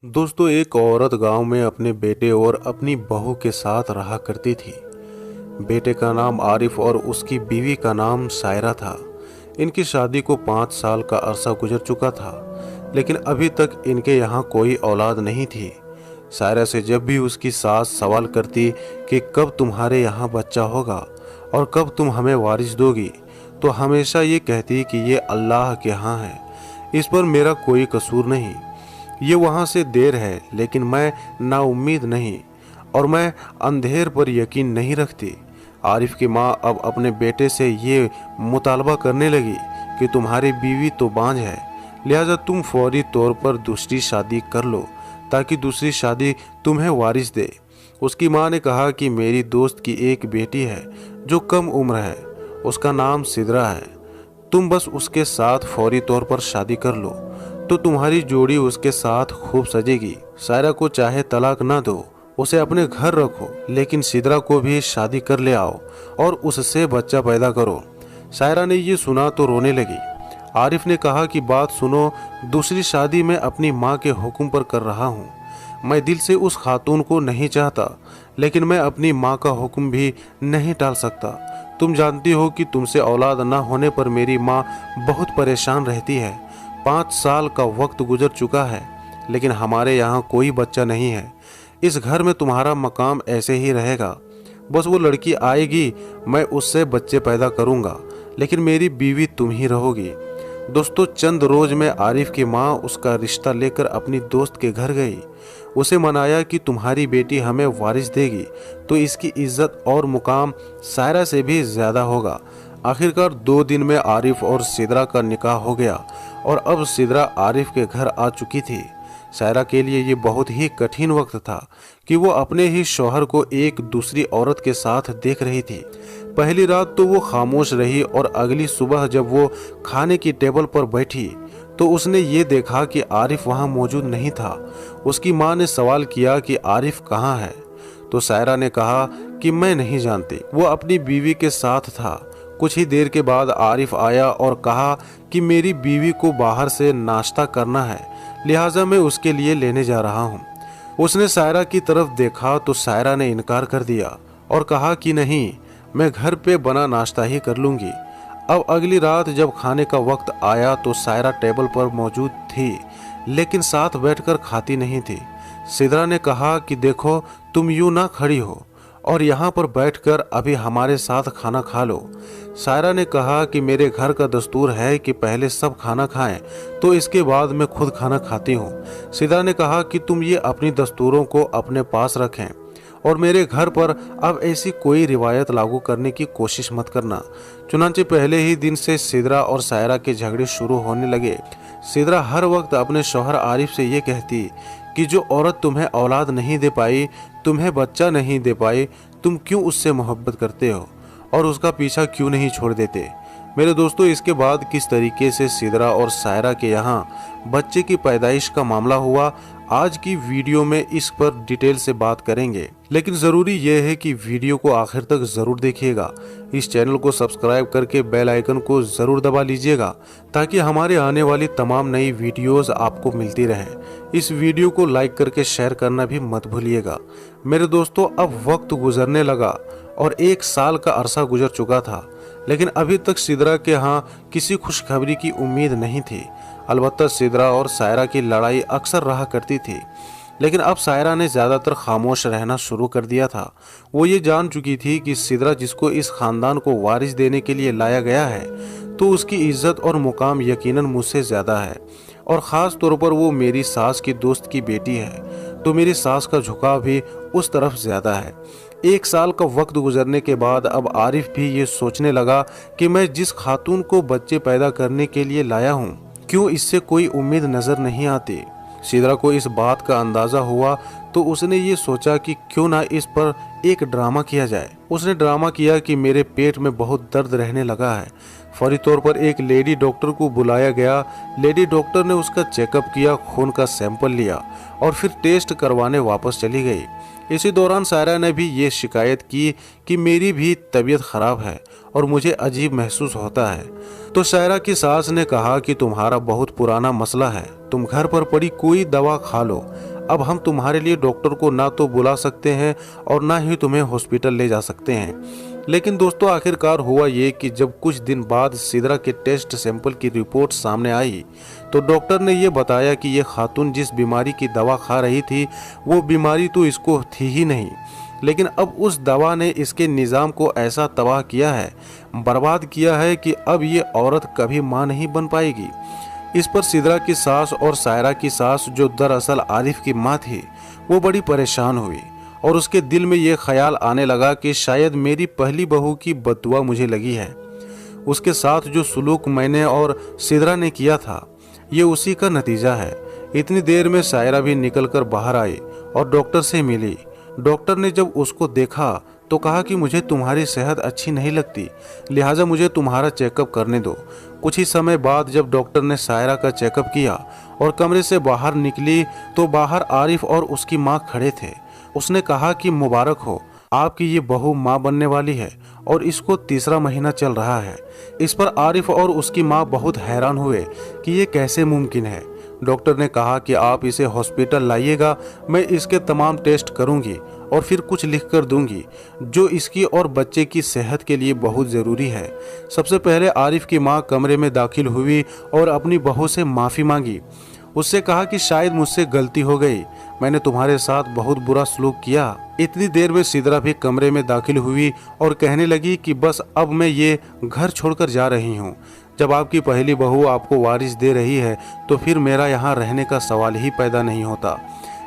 दोस्तों, एक औरत गांव में अपने बेटे और अपनी बहू के साथ रहा करती थी। बेटे का नाम आरिफ और उसकी बीवी का नाम सायरा था। इनकी शादी को 5 साल का अरसा गुजर चुका था, लेकिन अभी तक इनके यहाँ कोई औलाद नहीं थी। सायरा से जब भी उसकी सास सवाल करती कि कब तुम्हारे यहाँ बच्चा होगा और कब तुम हमें वारिस दोगी, तो हमेशा ये कहती कि ये अल्लाह के यहाँ है, इस पर मेरा कोई कसूर नहीं। ये वहाँ से देर है, लेकिन मैं नाउम्मीद नहीं और मैं अंधेर पर यकीन नहीं रखती। आरिफ की माँ अब अपने बेटे से ये मुतालबा करने लगी कि तुम्हारी बीवी तो बांझ है, लिहाजा तुम फौरी तौर पर दूसरी शादी कर लो ताकि दूसरी शादी तुम्हें वारिस दे। उसकी माँ ने कहा कि मेरी दोस्त की एक बेटी है जो कम उम्र है, उसका नाम सिद्रा है। तुम बस उसके साथ फौरी तौर पर शादी कर लो तो तुम्हारी जोड़ी उसके साथ खूब सजेगी। सायरा को चाहे तलाक ना दो, उसे अपने घर रखो, लेकिन सिद्रा को भी शादी कर ले आओ और उससे बच्चा पैदा करो। सायरा ने ये सुना तो रोने लगी। आरिफ ने कहा कि बात सुनो, दूसरी शादी मैं अपनी माँ के हुक्म पर कर रहा हूँ। मैं दिल से उस खातून को नहीं चाहता, लेकिन मैं अपनी माँ का हुक्म भी नहीं टाल सकता। तुम जानती हो कि तुमसे औलाद न होने पर मेरी माँ बहुत परेशान रहती है। 5 साल का वक्त गुजर चुका है, लेकिन हमारे यहाँ कोई बच्चा नहीं है। इस घर में तुम्हारा मकाम ऐसे ही रहेगा। बस वो लड़की आएगी, मैं उससे बच्चे पैदा करूँगा, लेकिन मेरी बीवी तुम ही रहोगी। दोस्तों, चंद रोज में आरिफ की माँ उसका रिश्ता लेकर अपनी दोस्त के घर गई। उसे मनाया कि तुम्हारी बेटी हमें वारिस देगी तो इसकी इज्जत और मुकाम सायरा से भी ज्यादा होगा। आखिरकार 2 दिन में आरिफ और सिद्रा का निकाह हो गया और अब सिद्रा आरिफ के घर आ चुकी थी। सायरा के लिए ये बहुत ही कठिन वक्त था कि वो अपने ही शौहर को एक दूसरी औरत के साथ देख रही थी। पहली रात तो वो खामोश रही और अगली सुबह जब वो खाने की टेबल पर बैठी तो उसने ये देखा कि आरिफ वहाँ मौजूद नहीं था। उसकी माँ ने सवाल किया कि आरिफ कहाँ है, तो सायरा ने कहा कि मैं नहीं जानती, वो अपनी बीवी के साथ था। कुछ ही देर के बाद आरिफ आया और कहा कि मेरी बीवी को बाहर से नाश्ता करना है, लिहाजा मैं उसके लिए लेने जा रहा हूँ। उसने सायरा की तरफ देखा तो सायरा ने इनकार कर दिया और कहा कि नहीं, मैं घर पे बना नाश्ता ही कर लूँगी। अब अगली रात जब खाने का वक्त आया तो सायरा टेबल पर मौजूद थी, लेकिन साथ बैठकर खाती नहीं थी। सिद्रा ने कहा कि देखो, तुम यूं ना खड़ी हो और यहाँ पर बैठकर अभी हमारे साथ खाना खा लो। सायरा ने कहा कि मेरे घर का दस्तूर है कि पहले सब खाना खाएं, तो इसके बाद मैं खुद खाना खाती हूँ। सिद्रा ने कहा कि तुम ये अपनी दस्तूरों को अपने पास रखें और मेरे घर पर अब ऐसी कोई रिवायत लागू करने की कोशिश मत करना। चुनांचे पहले ही दिन से सिद्रा और सायरा के झगड़े शुरू होने लगे। सिद्रा हर वक्त अपने शौहर आरिफ से ये कहती कि जो औरत तुम्हें औलाद नहीं दे पाई, तुम्हें बच्चा नहीं दे पाई, तुम क्यों उससे मोहब्बत करते हो और उसका पीछा क्यों नहीं छोड़ देते। मेरे दोस्तों, इसके बाद किस तरीके से सिद्रा और सायरा के यहाँ बच्चे की पैदाइश का मामला हुआ, आज की वीडियो में इस पर डिटेल से बात करेंगे। लेकिन ज़रूरी यह है कि वीडियो को आखिर तक ज़रूर देखिएगा। इस चैनल को सब्सक्राइब करके बेल आइकन को ज़रूर दबा लीजिएगा ताकि हमारे आने वाली तमाम नई वीडियोस आपको मिलती रहे। इस वीडियो को लाइक करके शेयर करना भी मत भूलिएगा। मेरे दोस्तों, अब वक्त गुजरने लगा और 1 साल का अरसा गुजर चुका था, लेकिन अभी तक सिद्रा के यहाँ किसी खुशखबरी की उम्मीद नहीं थी। अलबत्ता सिद्रा और सायरा की लड़ाई अक्सर रहा करती थी, लेकिन अब सायरा ने ज़्यादातर खामोश रहना शुरू कर दिया था। वो ये जान चुकी थी कि सिद्रा जिसको इस खानदान को वारिस देने के लिए लाया गया है, तो उसकी इज्जत और मुकाम यकीनन मुझसे ज़्यादा है और ख़ास तौर पर वो मेरी सास की दोस्त की बेटी है, तो मेरी सास का झुकाव भी उस तरफ ज़्यादा है। 1 साल का वक्त गुजरने के बाद अब आरिफ भी ये सोचने लगा कि मैं जिस खातून को बच्चे पैदा करने के लिए लाया हूँ, क्यों इससे कोई उम्मीद नजर नहीं आती। सिद्रा को इस बात का अंदाजा हुआ तो उसने ये सोचा कि क्यों ना इस पर एक ड्रामा किया जाए। उसने ड्रामा किया कि मेरे पेट में बहुत दर्द रहने लगा है। फौरी तौर पर एक लेडी डॉक्टर को बुलाया गया। लेडी डॉक्टर ने उसका चेकअप किया, खून का सैंपल लिया और फिर टेस्ट करवाने वापस चली गई। इसी दौरान सायरा ने भी ये शिकायत की कि मेरी भी तबीयत खराब है और मुझे अजीब महसूस होता है। तो सायरा की सास ने कहा कि तुम्हारा बहुत पुराना मसला है, तुम घर पर पड़ी कोई दवा खा लो, अब हम तुम्हारे लिए डॉक्टर को ना तो बुला सकते हैं और ना ही तुम्हें हॉस्पिटल ले जा सकते हैं। लेकिन दोस्तों आखिरकार हुआ ये कि जब कुछ दिन बाद सिद्रा के टेस्ट सैंपल की रिपोर्ट सामने आई तो डॉक्टर ने ये बताया कि ये खातून जिस बीमारी की दवा खा रही थी वो बीमारी तो इसको थी ही नहीं, लेकिन अब उस दवा ने इसके निज़ाम को ऐसा तबाह किया है, बर्बाद किया है कि अब ये औरत कभी मां नहीं बन पाएगी। इस पर सिद्रा की सास और सायरा की सास, जो दरअसल आरिफ की मां थी, वो बड़ी परेशान हुई और उसके दिल में ये ख्याल आने लगा कि शायद मेरी पहली बहू की बददुआ मुझे लगी है। उसके साथ जो सुलूक मैंने और सिद्रा ने किया था ये उसी का नतीजा है। इतनी देर में सायरा भी निकलकर बाहर आई और डॉक्टर से मिली। डॉक्टर ने जब उसको देखा तो कहा कि मुझे तुम्हारी सेहत अच्छी नहीं लगती, लिहाजा मुझे तुम्हारा चेकअप करने दो। कुछ ही समय बाद जब डॉक्टर ने सायरा का चेकअप किया और कमरे से बाहर निकली तो बाहर आरिफ और उसकी माँ खड़े थे। उसने कहा कि मुबारक हो, आपकी ये बहू माँ बनने वाली है और इसको तीसरा महीना चल रहा है। इस पर आरिफ और उसकी माँ बहुत हैरान हुए कि ये कैसे मुमकिन है। डॉक्टर ने कहा कि आप इसे हॉस्पिटल लाइएगा, मैं इसके तमाम टेस्ट करूंगी और फिर कुछ लिख कर दूंगी जो इसकी और बच्चे की सेहत के लिए बहुत ज़रूरी है। सबसे पहले आरिफ की माँ कमरे में दाखिल हुई और अपनी बहू से माफ़ी मांगी। उससे कहा कि शायद मुझसे गलती हो गई, मैंने तुम्हारे साथ बहुत बुरा सलूक किया। इतनी देर में सिद्रा भी कमरे में दाखिल हुई और कहने लगी कि बस अब मैं ये घर छोड़कर जा रही हूँ। जब आपकी पहली बहू आपको वारिस दे रही है तो फिर मेरा यहाँ रहने का सवाल ही पैदा नहीं होता।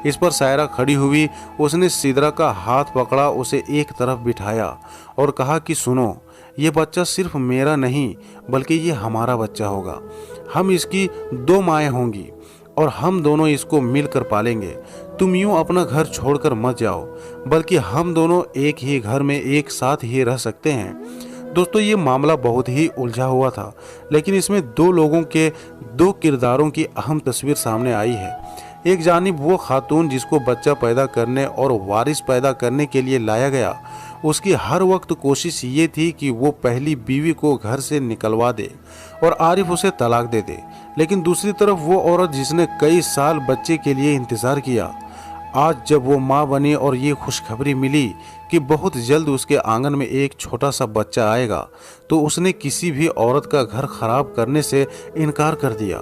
इस पर सायरा खड़ी हुई, उसने सिद्रा का हाथ पकड़ा, उसे एक तरफ बिठाया और कहा कि सुनो, ये बच्चा सिर्फ मेरा नहीं बल्कि ये हमारा बच्चा होगा। हम इसकी 2 माएँ होंगी और हम दोनों इसको मिलकर पालेंगे। तुम यूं अपना घर छोड़कर मत जाओ, बल्कि हम दोनों एक ही घर में एक साथ ही रह सकते हैं। दोस्तों ये मामला बहुत ही उलझा हुआ था, लेकिन इसमें 2 लोगों के 2 किरदारों की अहम तस्वीर सामने आई है। एक जानिब वो खातून जिसको बच्चा पैदा करने और वारिस पैदा करने के लिए लाया गया, उसकी हर वक्त कोशिश ये थी कि वो पहली बीवी को घर से निकलवा दे और आरिफ उसे तलाक दे दे। लेकिन दूसरी तरफ वो औरत जिसने कई साल बच्चे के लिए इंतज़ार किया, आज जब वो माँ बनी और ये खुशखबरी मिली कि बहुत जल्द उसके आंगन में एक छोटा सा बच्चा आएगा, तो उसने किसी भी औरत का घर खराब करने से इनकार कर दिया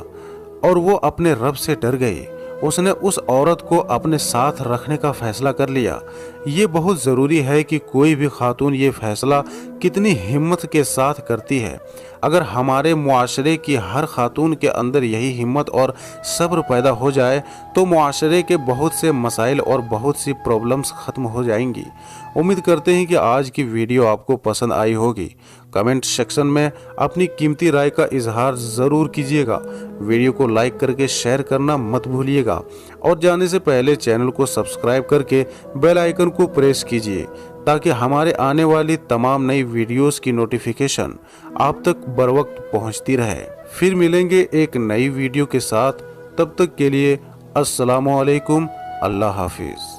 और वो अपने रब से डर गई। उसने उस औरत को अपने साथ रखने का फैसला कर लिया। ये बहुत ज़रूरी है कि कोई भी खातून ये फैसला कितनी हिम्मत के साथ करती है। अगर हमारे मुआशरे की हर खातून के अंदर यही हिम्मत और सब्र पैदा हो जाए तो मुआशरे के बहुत से मसाइल और बहुत सी प्रॉब्लम्स ख़त्म हो जाएंगी। उम्मीद करते हैं कि आज की वीडियो आपको पसंद आई होगी। कमेंट सेक्शन में अपनी कीमती राय का इजहार ज़रूर कीजिएगा। वीडियो को लाइक करके शेयर करना मत भूलिएगा और जाने से पहले चैनल को सब्सक्राइब करके बेल आइकन को प्रेस कीजिए ताकि हमारे आने वाली तमाम नई वीडियोस की नोटिफिकेशन आप तक बर वक्त पहुँचती रहे। फिर मिलेंगे एक नई वीडियो के साथ, तब तक के लिए अस्सलामु अलैकुम, अल्लाह हाफिज़।